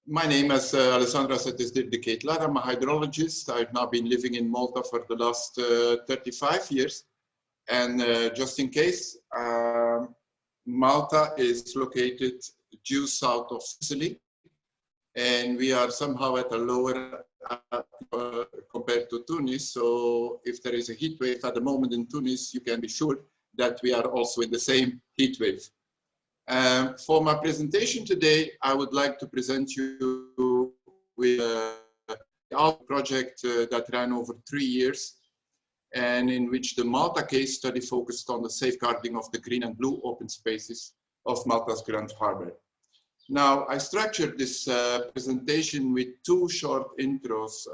My name, as Alessandra said, is Dirk De Ketelaere. I'm a hydrologist. I've now been living in Malta for the last 35 years. And just in case, Malta is located due south of Sicily. And we are somehow at a lower compared to Tunis. So if there is a heat wave at the moment in Tunis, you can be sure that we are also in the same heat wave. For my presentation today, I would like to present you with our project that ran over 3 years, and in which the Malta case study focused on the safeguarding of the green and blue open spaces of Malta's Grand Harbor. Now, I structured this presentation with 2 short intros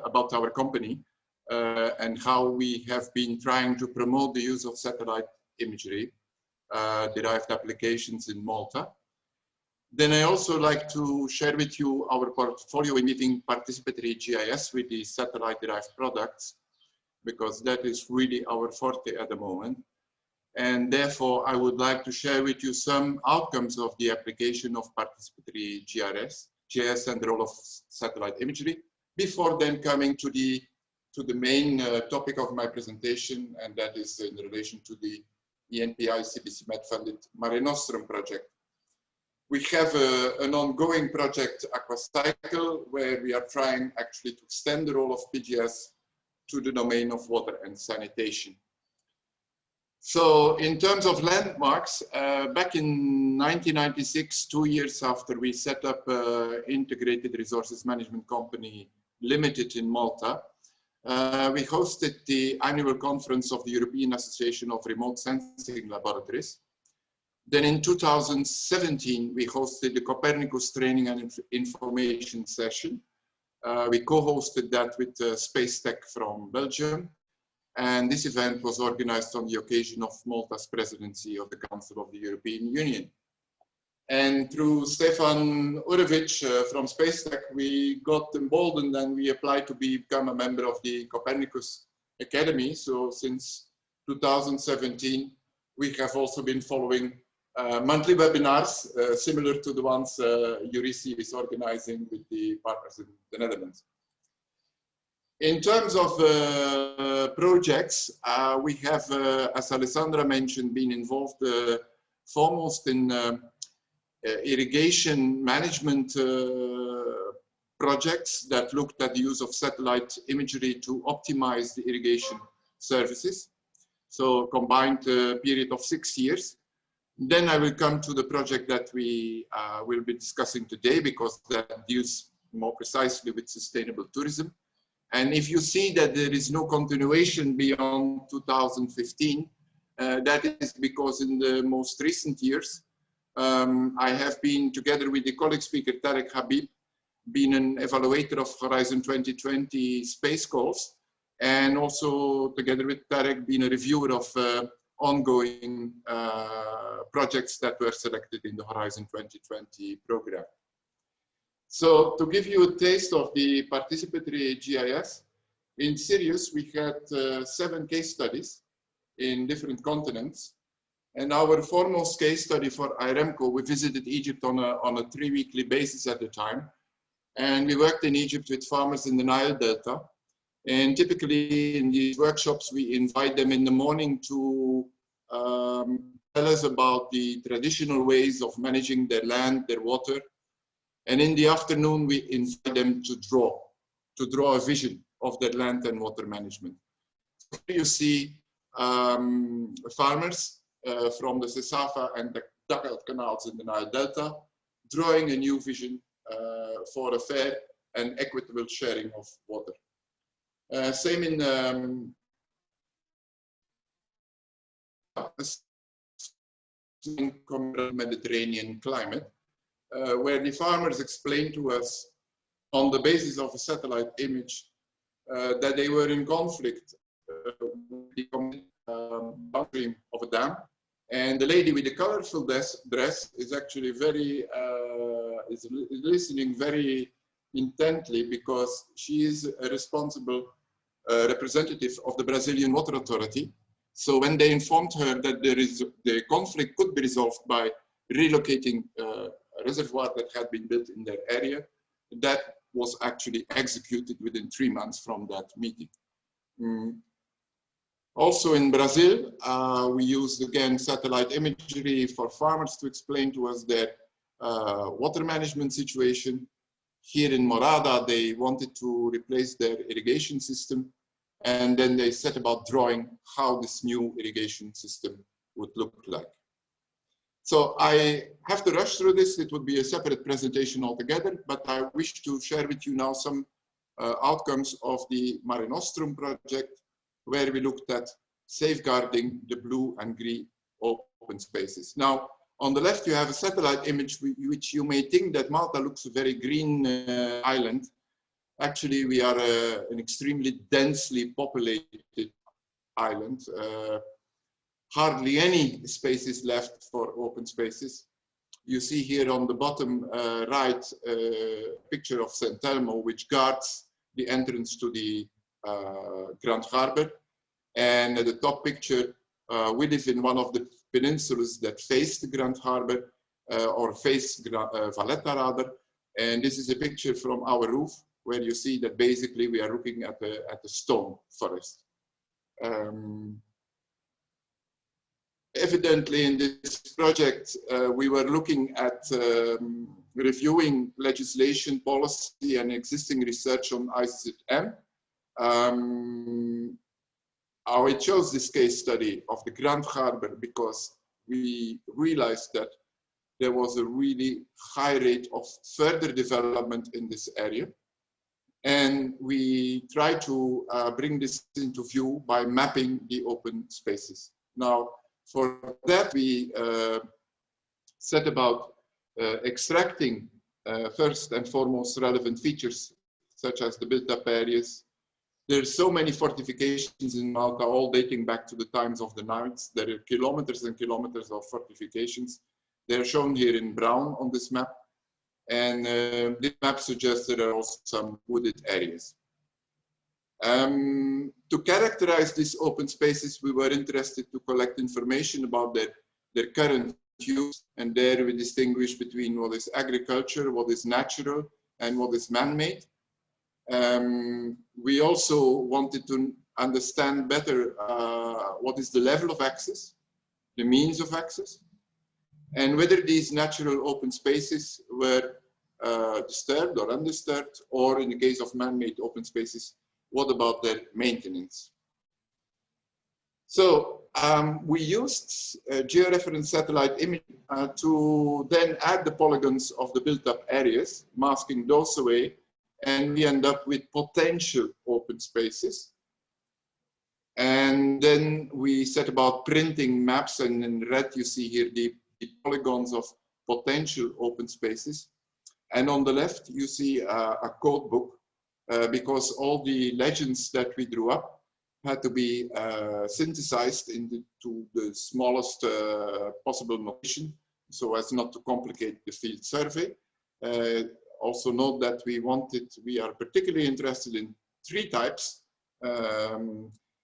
about our company and how we have been trying to promote the use of satellite imagery, derived applications in Malta. Then I also like to share with you our portfolio emitting participatory GIS with the satellite derived products, because that is really our forte at the moment. And therefore, I would like to share with you some outcomes of the application of participatory GIS and the role of satellite imagery, before then coming to the main topic of my presentation, and that is in relation to the ENPI CBC Med funded Mare Nostrum project. We have an ongoing project, Aquacycle, where we are trying actually to extend the role of PGS to the domain of water and sanitation. So in terms of landmarks, back in 1996, 2 years after we set up Integrated Resources Management Company Limited in Malta, we hosted the annual conference of the European Association of Remote Sensing Laboratories. Then in 2017, we hosted the Copernicus Training and Information Session. We co-hosted that with Space Tech from Belgium. And this event was organized on the occasion of Malta's presidency of the Council of the European Union. And through Stefan Urovic from Space Tech, we got emboldened and we applied to become a member of the Copernicus Academy. So since 2017, we have also been following monthly webinars, similar to the ones Eurisi is organizing with the partners in the Netherlands. In terms of projects, we have, as Alessandra mentioned, been involved foremost in irrigation management projects that looked at the use of satellite imagery to optimize the irrigation services. So combined period of 6 years. Then I will come to the project that we will be discussing today, because that deals more precisely with sustainable tourism. And if you see that there is no continuation beyond 2015, that is because in the most recent years, I have been, together with the colleague speaker Tarek Habib, been an evaluator of Horizon 2020 space calls, and also together with Tarek, been a reviewer of ongoing projects that were selected in the Horizon 2020 program. So to give you a taste of the participatory GIS, in Sirius we had 7 case studies in different continents. And our foremost case study for IRMCo, we visited Egypt on a 3-weekly basis at the time. And we worked in Egypt with farmers in the Nile Delta. And typically in these workshops, we invite them in the morning to tell us about the traditional ways of managing their land, their water. And in the afternoon, we invite them to draw a vision of their land and water management. So here you see farmers from the Sesafa and the dugout canals in the Nile Delta drawing a new vision for a fair and equitable sharing of water. Same in Mediterranean climate, where the farmers explained to us on the basis of a satellite image that they were in conflict with the downstream of a dam. And the lady with the colorful dress is actually very, is listening very intently, because she is a responsible representative of the Brazilian Water Authority. So when they informed her that the conflict could be resolved by relocating a reservoir that had been built in their area, that was actually executed within 3 months from that meeting. Also in Brazil, we used again satellite imagery for farmers to explain to us their water management situation. Here in Morada, they wanted to replace their irrigation system, and then they set about drawing how this new irrigation system would look like. So I have to rush through this. It would be a separate presentation altogether, but I wish to share with you now some outcomes of the Mare Nostrum project, where we looked at safeguarding the blue and green open spaces. Now, on the left, you have a satellite image which you may think that Malta looks a very green island. Actually, we are an extremely densely populated island. Hardly any spaces left for open spaces. You see here on the bottom right picture of St. Elmo, which guards the entrance to the Grand Harbor. And at the top picture, we live in one of the peninsulas that face the Grand Harbor, or face Valletta rather. And this is a picture from our roof, where you see that basically we are looking at the stone forest. Evidently in this project, we were looking at reviewing legislation, policy, and existing research on ICZM. I chose this case study of the Grand Harbor because we realized that there was a really high rate of further development in this area. And we try to bring this into view by mapping the open spaces. Now, for that, we set about extracting first and foremost relevant features, such as the built-up areas. There's so many fortifications in Malta, all dating back to the times of the knights. There are kilometers and kilometers of fortifications. They're shown here in brown on this map. And this map suggests there are also some wooded areas. To characterize these open spaces, we were interested to collect information about their current use, and there we distinguish between what is agriculture, what is natural, and what is man-made. We also wanted to understand better what is the level of access, the means of access, and whether these natural open spaces were disturbed or undisturbed, or in the case of man-made open spaces, what about their maintenance? So we used georeference satellite imaging to then add the polygons of the built-up areas, masking those away, and we end up with potential open spaces. And then we set about printing maps, and in red you see here the polygons of potential open spaces. And on the left you see a code book, because all the legends that we drew up had to be synthesized into the smallest possible notation, so as not to complicate the field survey. Also note that we are particularly interested in tree types.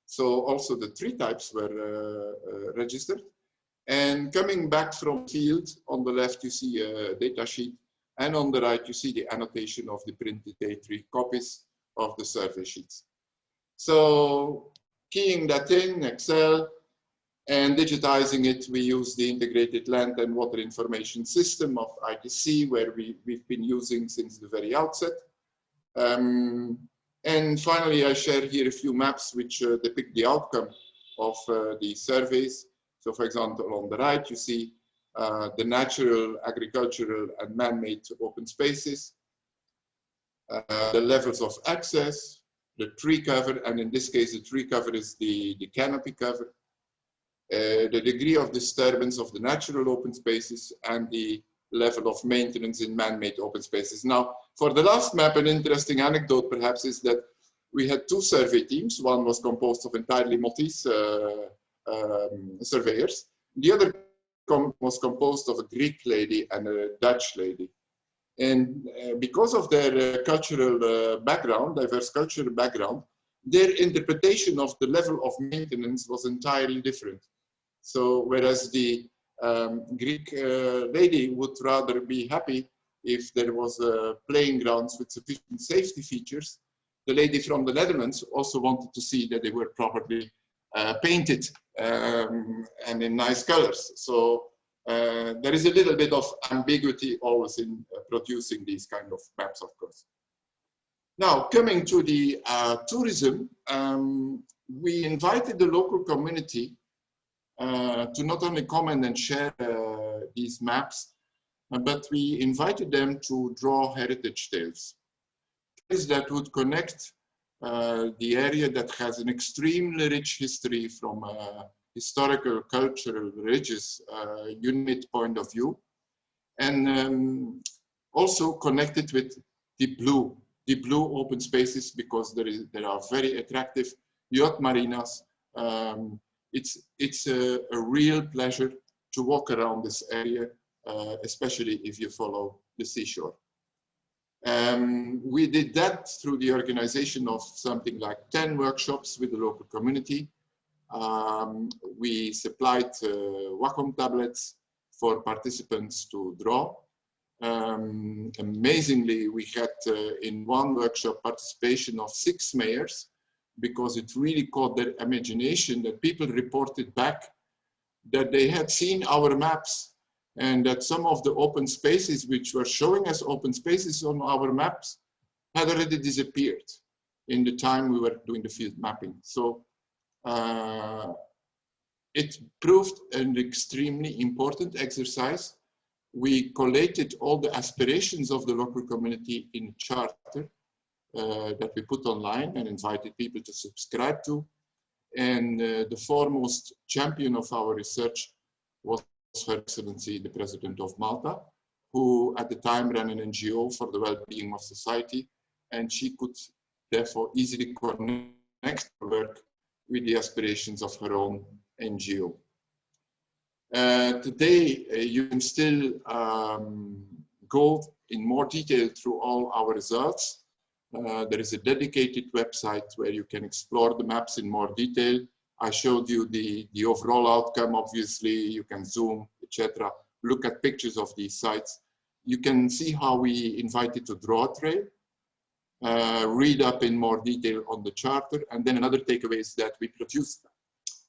So also the tree types were registered. And coming back from field, on the left you see a data sheet, and on the right you see the annotation of the printed A3 copies of the survey sheets. So keying that in Excel and digitizing it, we use the integrated land and water information system of ITC, where we've been using since the very outset. And finally, I share here a few maps which depict the outcome of the surveys. So for example, on the right, you see the natural, agricultural, and man-made open spaces, the levels of access, the tree cover, and in this case, the tree cover is the canopy cover, the degree of disturbance of the natural open spaces, and the level of maintenance in man-made open spaces. Now, for the last map, an interesting anecdote perhaps is that we had two survey teams. One was composed of entirely Maltese surveyors. The other was composed of a Greek lady and a Dutch lady. And because of their cultural background, diverse cultural background, their interpretation of the level of maintenance was entirely different. So whereas the Greek lady would rather be happy if there was playing grounds with sufficient safety features. The lady from the Netherlands also wanted to see that they were properly painted and in nice colors. So there is a little bit of ambiguity always in producing these kind of maps, of course. Now, coming to the tourism, we invited the local community to not only comment and share these maps, but we invited them to draw heritage tales. Tales that would connect the area that has an extremely rich history from a historical, cultural, religious, unit point of view, and also connected with the blue open spaces, because there are very attractive yacht marinas. It's a real pleasure to walk around this area, especially if you follow the seashore. We did that through the organization of something like 10 workshops with the local community. We supplied Wacom tablets for participants to draw. Amazingly, we had in one workshop participation of 6 mayors, because it really caught their imagination that people reported back that they had seen our maps, and that some of the open spaces which were showing as open spaces on our maps had already disappeared in the time we were doing the field mapping. So it proved an extremely important exercise. We collated all the aspirations of the local community in a charter that we put online and invited people to subscribe to. And the foremost champion of our research was Her Excellency, the President of Malta, who at the time ran an NGO for the well-being of society, and she could therefore easily connect her work with the aspirations of her own NGO. Today, you can still go in more detail through all our results. There is a dedicated website where you can explore the maps in more detail. I showed you the overall outcome. Obviously, you can zoom, etc. Look at pictures of these sites. You can see how we invited to draw a trail, read up in more detail on the charter, and then another takeaway is that we produced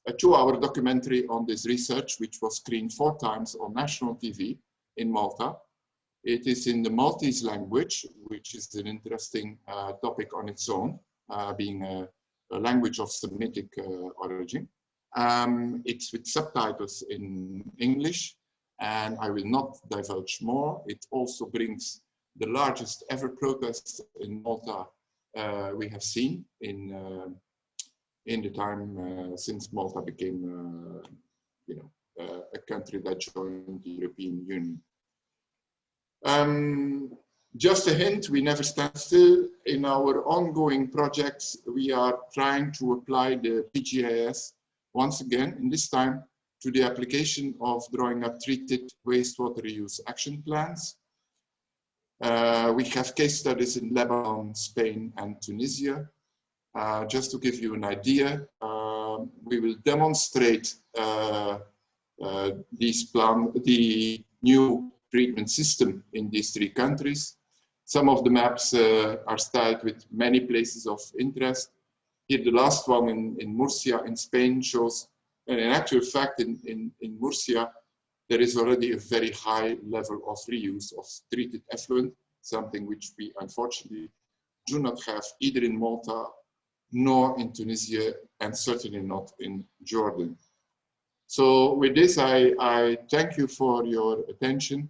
a 2-hour documentary on this research, which was screened 4 times on national TV in Malta. It is in the Maltese language, which is an interesting topic on its own, being a language of Semitic origin. It's with subtitles in English, and I will not divulge more. It also brings the largest ever protest in Malta we have seen in the time since Malta became, a country that joined the European Union. Just a hint, we never stand still. In our ongoing projects, we are trying to apply the PGIS once again, and this time to the application of drawing up treated wastewater reuse action plans. We have case studies in Lebanon, Spain, and Tunisia. Just to give you an idea, we will demonstrate the new treatment system in these 3 countries. Some of the maps are styled with many places of interest. Here, the last one in Murcia in Spain shows, and in actual fact, in Murcia, there is already a very high level of reuse of treated effluent, something which we unfortunately do not have either in Malta nor in Tunisia, and certainly not in Jordan. So with this, I thank you for your attention,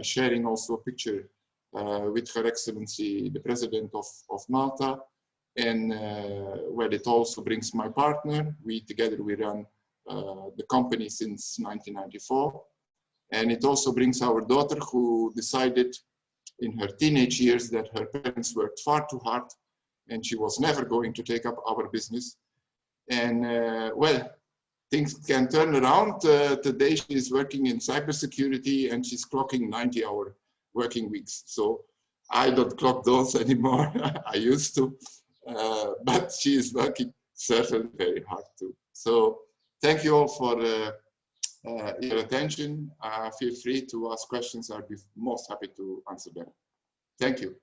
sharing also a picture with Her Excellency, the President of Malta, and where it also brings my partner. Together we run the company since 1994. And it also brings our daughter, who decided in her teenage years that her parents worked far too hard and she was never going to take up our business. And well, things can turn around. Today she is working in cybersecurity and she's clocking 90-hour working weeks. So I don't clock those anymore. I used to, but she is working certainly very hard too. So thank you all for your attention. Feel free to ask questions. I'll be most happy to answer them. Thank you.